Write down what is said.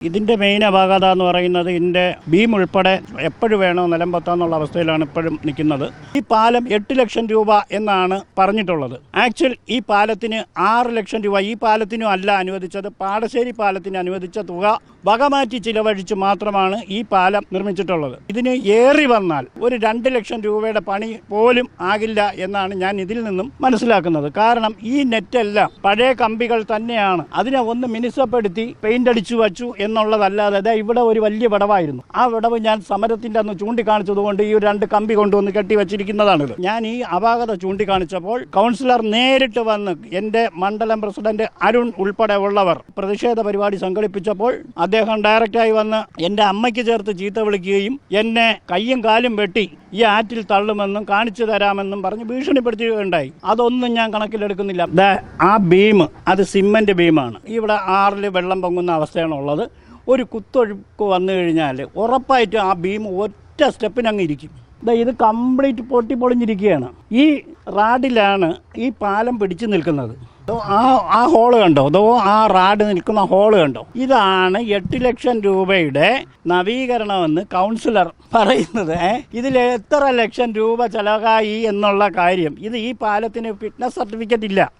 ഇതിൻ്റെ മെയിൻ അപാകത എന്ന് പറയുന്നത് ഇതിൻ്റെ ബീം ഉൾപ്പെടെ എപ്പോഴും വേണോ നിലംപൊത്താന്നുള്ള അവസ്ഥയിലാണ് ഇപ്പോഴും നിൽക്കുന്നത്. ഈ പാലം 8 ലക്ഷം രൂപ എന്നാണ് പറഞ്ഞിട്ടുള്ളത്. ആക്ച്വൽ ഈ പാലത്തിന് 6 ലക്ഷം രൂപ ഈ പാലത്തിനും അല്ല അനുവദിച്ചത്. പാടശ്ശേരി പാലത്തിന് അനുവദിച്ച തുക വകമാറ്റി ചിലവഴിച്ച് മാത്രമാണ് ഈ പാലം നിർമ്മിച്ചിട്ടുള്ളത്. ഇതിന് ഏറി വന്നാൽ ഒരു 2 ലക്ഷം രൂപയുടെ പണി പോലും ആകില്ല എന്നാണ് ഞാൻ ഇതിൽ നിന്നും മനസ്സിലാക്കുന്നത്. കാരണം ഈ നെറ്റെല്ലാം പഴയ കമ്പികൾ തന്നെയാണ്. അതിനെ ഒന്ന് മിനുസപ്പെടുത്തി പെയിന്റ് അടിച്ചു വച്ചു എന്നുള്ളതല്ലാതെ ഇവിടെ ഒരു വലിയ വിടവായിരുന്നു. ആ വിടവ് ഞാൻ സമരത്തിന്റെ അന്ന് ചൂണ്ടിക്കാണിച്ചതുകൊണ്ട് ഈ 2 കമ്പി കൊണ്ടുവന്ന് കെട്ടിവെച്ചിരിക്കുന്നതാണിത്. ഞാൻ ഈ അപാകത ചൂണ്ടിക്കാണിച്ചപ്പോൾ കൗൺസിലർ നേരിട്ട് വന്ന് എൻ്റെ മണ്ഡലം പ്രസിഡന്റ് അരുൺ ഉൾപ്പെടെ ഉള്ളവർ പ്രതിഷേധ പരിപാടി സംഘടിപ്പിച്ചപ്പോൾ അദ്ദേഹം ഡയറക്റ്റായി വന്ന് എൻ്റെ അമ്മയ്ക്ക് ചേർത്ത് ചീത്ത വിളിക്കുകയും എന്നെ കയ്യും കാലും വെട്ടി ഈ ആറ്റിൽ തള്ളുമെന്നും കാണിച്ചു തരാമെന്നും പറഞ്ഞ് ഭീഷണിപ്പെടുത്തുകയുണ്ടായി. അതൊന്നും ഞാൻ കണക്കിലെടുക്കുന്നില്ല. ആ ബീം അത് സിമന്റ് ബീമാണ്. ഇവിടെ 6 വെള്ളം പൊങ്ങുന്ന അവസ്ഥയാണ് ഉള്ളത്. ഒരു കുത്തൊഴുക്ക് വന്നു കഴിഞ്ഞാൽ ഉറപ്പായിട്ടും ആ ബീം ഒറ്റ സ്റ്റെപ്പിനങ്ങ് ഇരിക്കും. ഇത് കംപ്ലീറ്റ് പൊട്ടിപ്പൊളിഞ്ഞിരിക്കുകയാണ്. ഈ റാഡിലാണ് ഈ പാലം പിടിച്ചു നിൽക്കുന്നത്. ആ ഹോള് കണ്ടോ? ആ റാഡ് നിൽക്കുന്ന ഹോള് കണ്ടോ? ഇതാണ് 8 ലക്ഷം രൂപയുടെ നവീകരണമെന്ന് കൗൺസിലർ പറയുന്നത്. ഇതിൽ എത്ര ലക്ഷം രൂപ ചെലവായി എന്നുള്ള കാര്യം, ഇത് ഈ പാലത്തിന് ഫിറ്റ്നസ് സർട്ടിഫിക്കറ്റ് ഇല്ല.